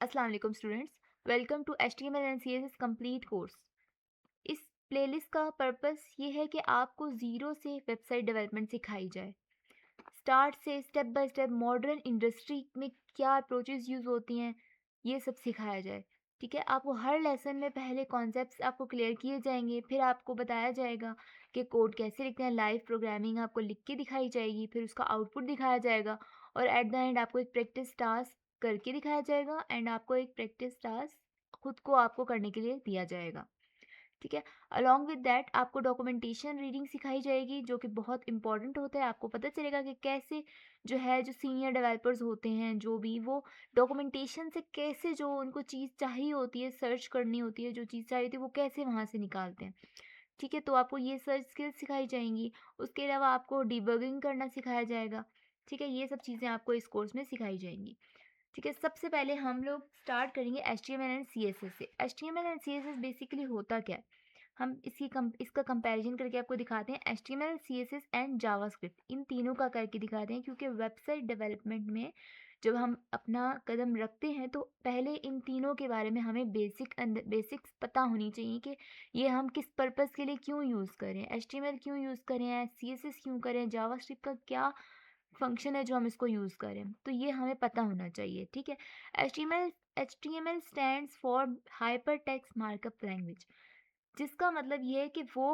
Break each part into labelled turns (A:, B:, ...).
A: अस्सलाम वालेकुम students, welcome to HTML and CSS complete course. इस प्लेलिस्ट का पर्पस ये है कि आपको ज़ीरो से वेबसाइट डेवलपमेंट सिखाई जाए। स्टार्ट से step by step modern industry में क्या अप्रोचेस यूज़ होती हैं, ये सब सिखाया जाए। ठीक है, आपको हर लेसन में पहले कॉन्सेप्ट्स आपको क्लियर किए जाएंगे, फिर आपको बताया जाएगा कि कोड कैसे लिखते हैं। लाइव प्रोग्रामिंग आपको लिख के दिखाई जाएगी, फिर उसका आउटपुट दिखाया जाएगा और एट द एंड आपको एक प्रैक्टिस टास्क करके दिखाया जाएगा एंड आपको एक प्रैक्टिस टास्क खुद को आपको करने के लिए दिया जाएगा। ठीक है, अलॉन्ग विद दैट आपको डॉक्यूमेंटेशन रीडिंग सिखाई जाएगी, जो कि बहुत इंपॉर्टेंट होता है। आपको पता चलेगा कि कैसे जो सीनियर डेवलपर्स होते हैं, जो भी वो डॉक्यूमेंटेशन से कैसे जो उनको चीज़ चाहिए होती है, सर्च करनी होती है, जो चीज़ चाहिए होती है वो कैसे वहाँ से निकालते हैं। ठीक है, तो आपको ये सर्च स्किल्स सिखाई जाएंगी। उसके अलावा आपको डिबगिंग करना सिखाया जाएगा। ठीक है, ये सब चीज़ें आपको इस कोर्स में सिखाई जाएंगी। ठीक है, सबसे पहले हम लोग स्टार्ट करेंगे HTML एंड CSS से। HTML एंड CSS बेसिकली होता क्या है, हम इसका कंपैरिजन करके आपको दिखाते हैं। HTML, CSS एंड जावास्क्रिप्ट, इन तीनों का करके दिखाते हैं, क्योंकि वेबसाइट डेवलपमेंट में जब हम अपना कदम रखते हैं तो पहले इन तीनों के बारे में हमें बेसिक्स पता होनी चाहिए कि ये हम किस पर्पस के लिए क्यों यूज़ करें, HTML क्यों यूज़ करें, CSS क्यों करें, जावास्क्रिप्ट का क्या फंक्शन है जो हम इसको यूज़ करें, तो ये हमें पता होना चाहिए। ठीक है, H T M L stands for hyper text markup language, जिसका मतलब ये है कि वो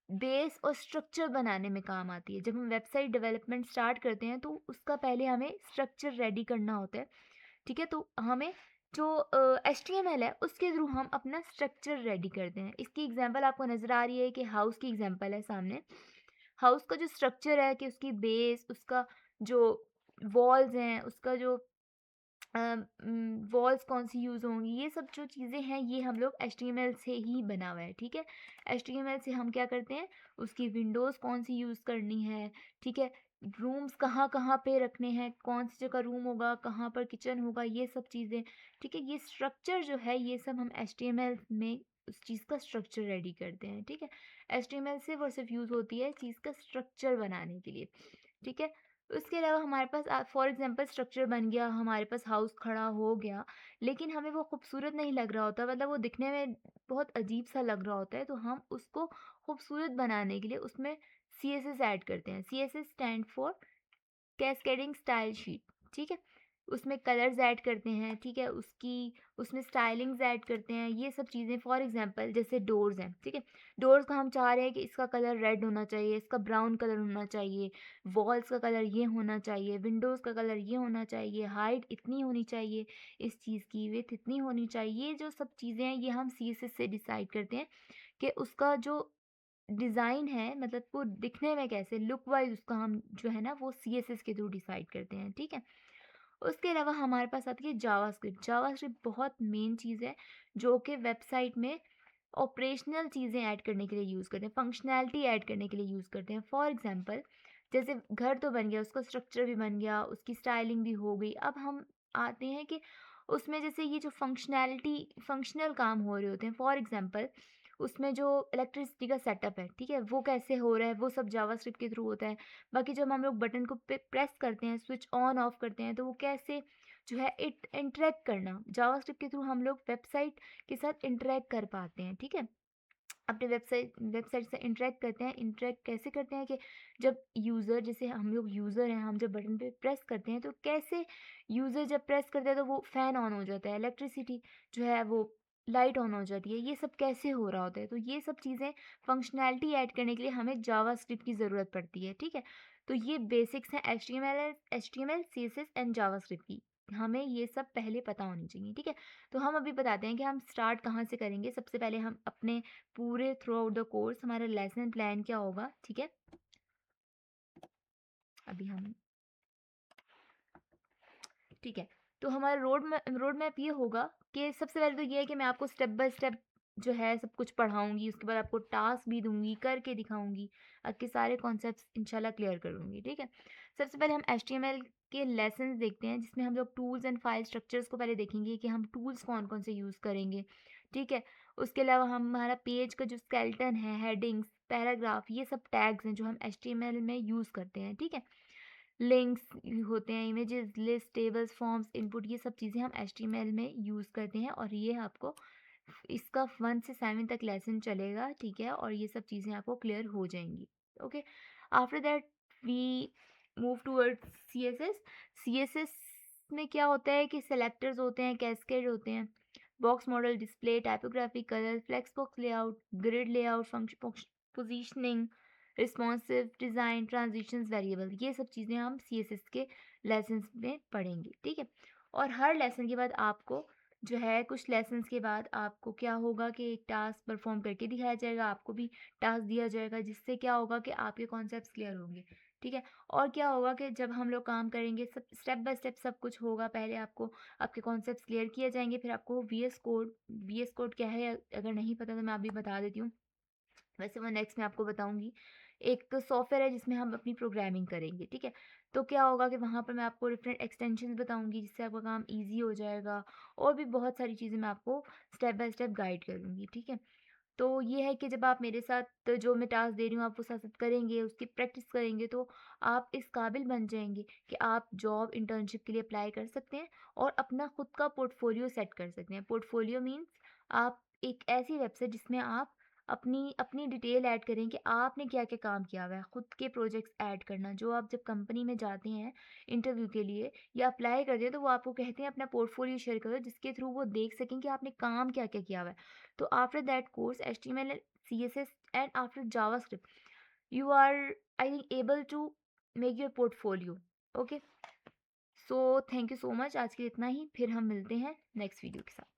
A: बेस और स्ट्रक्चर बनाने में काम आती है। जब हम वेबसाइट डेवलपमेंट स्टार्ट करते हैं तो उसका पहले हमें स्ट्रक्चर रेडी करना होता है। ठीक है, तो हमें जो HTML है उसके थ्रू हम अपना स्ट्रक्चर रेडी करते हैं। इसकी एग्जांपल आपको नज़र आ रही है कि हाउस की एग्जांपल है सामने। हाउस का जो स्ट्रक्चर है कि उसकी बेस, उसका जो वॉल्स हैं, उसका जो वॉल्स कौन सी यूज़ होंगी, ये सब जो चीज़ें हैं ये हम लोग HTML से ही बना हुआ है। ठीक है, HTML से हम क्या करते हैं, उसकी विंडोज़ कौन सी यूज़ करनी है। ठीक है, रूम्स कहाँ कहाँ पे रखने हैं, कौन सी जगह रूम होगा, कहाँ पर किचन होगा, ये सब चीज़ें। ठीक है, ये स्ट्रक्चर जो है ये सब हम HTML में उस चीज़ का स्ट्रक्चर रेडी करते हैं। ठीक है, HTML सिर्फ और सिर्फ यूज़ होती है चीज़ का स्ट्रक्चर बनाने के लिए। ठीक है, उसके अलावा हमारे पास फॉर एग्जांपल स्ट्रक्चर बन गया, हमारे पास हाउस खड़ा हो गया, लेकिन हमें वो खूबसूरत नहीं लग रहा होता, मतलब वो दिखने में बहुत अजीब सा लग रहा होता है, तो हम उसको खूबसूरत बनाने के लिए उसमें CSS ऐड करते हैं। CSS stand for cascading style sheet. ठीक है, उसमें कलर्स ऐड करते हैं। ठीक है, उसमें स्टाइलिंग्स ऐड करते हैं, ये सब चीज़ें। फॉर एग्जांपल जैसे डोर्स हैं। ठीक है, डोर्स का हम चाह रहे हैं कि इसका कलर रेड होना चाहिए, इसका ब्राउन कलर होना चाहिए, वॉल्स का कलर ये होना चाहिए, विंडोज़ का कलर ये होना चाहिए, हाइट इतनी होनी चाहिए, इस चीज़ की विड्थ इतनी होनी चाहिए। ये जो सब चीज़ें हैं ये हम CSS से डिसाइड करते हैं कि उसका जो डिज़ाइन है, मतलब वो दिखने में कैसे लुक वाइज़, उसका हम जो है ना वो CSS के थ्रू डिसाइड करते हैं। ठीक है, उसके अलावा हमारे पास आती है जावास्क्रिप्ट। जावास्क्रिप्ट बहुत मेन चीज़ है जो कि वेबसाइट में ऑपरेशनल चीज़ें ऐड करने के लिए यूज़ करते हैं, फंक्शनैलिटी ऐड करने के लिए यूज़ करते हैं। फॉर एग्जांपल जैसे घर तो बन गया, उसका स्ट्रक्चर भी बन गया, उसकी स्टाइलिंग भी हो गई। अब हम आते हैं कि उसमें जैसे ये जो फंक्शनल काम हो रहे होते हैं, फॉर एग्जांपल उसमें जो इलेक्ट्रिसिटी का सेटअप है, ठीक है, वो कैसे हो रहा है, वो सब जावास्क्रिप्ट के थ्रू होता है। बाकी जब हम लोग बटन को प्रेस करते हैं, स्विच ऑन ऑफ करते हैं, तो वो कैसे जो है इट इंटरेक्ट करना, जावास्क्रिप्ट के थ्रू हम लोग वेबसाइट के साथ इंटरेक्ट कर पाते हैं। ठीक है, अपने वेबसाइट से इंटरेक्ट करते हैं। इंटरेक्ट कैसे करते हैं कि जब यूज़र, जैसे हम लोग यूज़र हैं, हम जब बटन पे प्रेस करते हैं तो कैसे यूज़र जब प्रेस करता है तो वो फ़ैन ऑन हो जाता है, इलेक्ट्रिसिटी जो है वो लाइट ऑन हो जाती है, ये सब कैसे हो रहा होता है। तो ये सब चीज़ें फंक्शनैलिटी ऐड करने के लिए हमें जावास्क्रिप्ट की ज़रूरत पड़ती है। ठीक है, तो ये बेसिक्स हैं H T M L C S S and JavaScript की, हमें ये सब पहले पता होनी चाहिए। ठीक है, तो हम अभी बताते हैं कि हम स्टार्ट कहाँ से करेंगे। सबसे पहले हम अपने पूरे थ्रू आउट द कोर्स हमारा लेसन प्लान क्या होगा। ठीक है, अभी हम ठीक है, तो हमारा रोड मैप ये होगा कि सबसे पहले तो ये है कि मैं आपको स्टेप बाय स्टेप जो है सब कुछ पढ़ाऊंगी, उसके बाद आपको टास्क भी दूंगी, करके दिखाऊंगी, आपके सारे कॉन्सेप्ट्स इंशाल्लाह क्लियर करूंगी। ठीक है, सबसे पहले हम HTML के लेसन्स देखते हैं, जिसमें हम लोग टूल्स एंड फाइल स्ट्रक्चर्स को पहले देखेंगे कि हम टूल्स कौन कौन से यूज़ करेंगे। ठीक है, उसके अलावा हमारा पेज का जो स्केलेटन है, हेडिंग्स, पैराग्राफ, ये सब टैग्स हैं जो हम HTML में यूज़ करते हैं। ठीक है, लिंक्स होते हैं, images, list, tables, forms, input, ये सब चीज़ें हम एचटीएमएल में यूज़ करते हैं और ये आपको इसका 1 से 7 तक लेसन चलेगा, ठीक है? और ये सब चीज़ें आपको क्लियर हो जाएँगी, okay? After that we move towards CSS. CSS में क्या होता है कि सेलेक्टर्स होते हैं, कैस्केड होते हैं, box model, display, typography, colour, flex box layout, grid layout, function positioning, responsive design, transitions, variable, ये सब चीज़ें हम सीएसएस के लेसन्स में पढ़ेंगे, ठीक है? और हर लेसन के बाद आपको जो है कुछ लेसन्स के बाद आपको क्या होगा कि एक टास्क परफॉर्म करके दिखाया जाएगा, आपको भी टास्क दिया जाएगा जिससे क्या होगा कि आपके कॉन्सेप्ट्स क्लियर होंगे, ठीक है? और क्या होगा कि जब हम लोग काम करेंगे सब स्टेप बाय स्टेप सब कुछ होगा, पहले आपको आपके कॉन्सेप्ट्स क्लियर किए जाएंगे, फिर आपको वीएस कोड क्या है अगर नहीं पता तो मैं अभी बता देती हूँ। वैसे मैं नेक्स्ट में आपको बताऊँगी। एक सॉफ्टवेयर है जिसमें हम अपनी प्रोग्रामिंग करेंगे, ठीक है? तो क्या होगा कि वहाँ पर मैं आपको डिफरेंट एक्सटेंशंस बताऊँगी जिससे आपका काम ईज़ी हो जाएगा और भी बहुत सारी चीज़ें मैं आपको स्टेप बाय स्टेप गाइड करूँगी, ठीक है? तो ये है कि जब आप मेरे साथ जो मैं टास्क दे रही हूँ आप वो साथ-साथ करेंगे, उसकी प्रैक्टिस करेंगे तो आप इस काबिल बन जाएँगे कि आप जॉब इंटर्नशिप के लिए अप्लाई कर सकते हैं और अपना खुद का पोर्टफोलियो सेट कर सकते हैं। पोर्टफोलियो मीन्स आप एक ऐसी वेबसाइट जिसमें आप अपनी अपनी डिटेल ऐड करें कि आपने क्या-क्या काम किया हुआ है, खुद के प्रोजेक्ट्स ऐड करना, जो आप जब कंपनी में जाते हैं इंटरव्यू के लिए या अप्लाई करते हैं तो वो आपको कहते हैं अपना पोर्टफोलियो शेयर करो जिसके थ्रू वो देख सकें कि आपने काम क्या-क्या किया हुआ है। So after that course, HTML, CSS, and after JavaScript, you are, I think, able to make your portfolio. Okay. So thank you so much. आज के लिए इतना ही, फिर हम मिलते हैं नेक्स्ट वीडियो के साथ।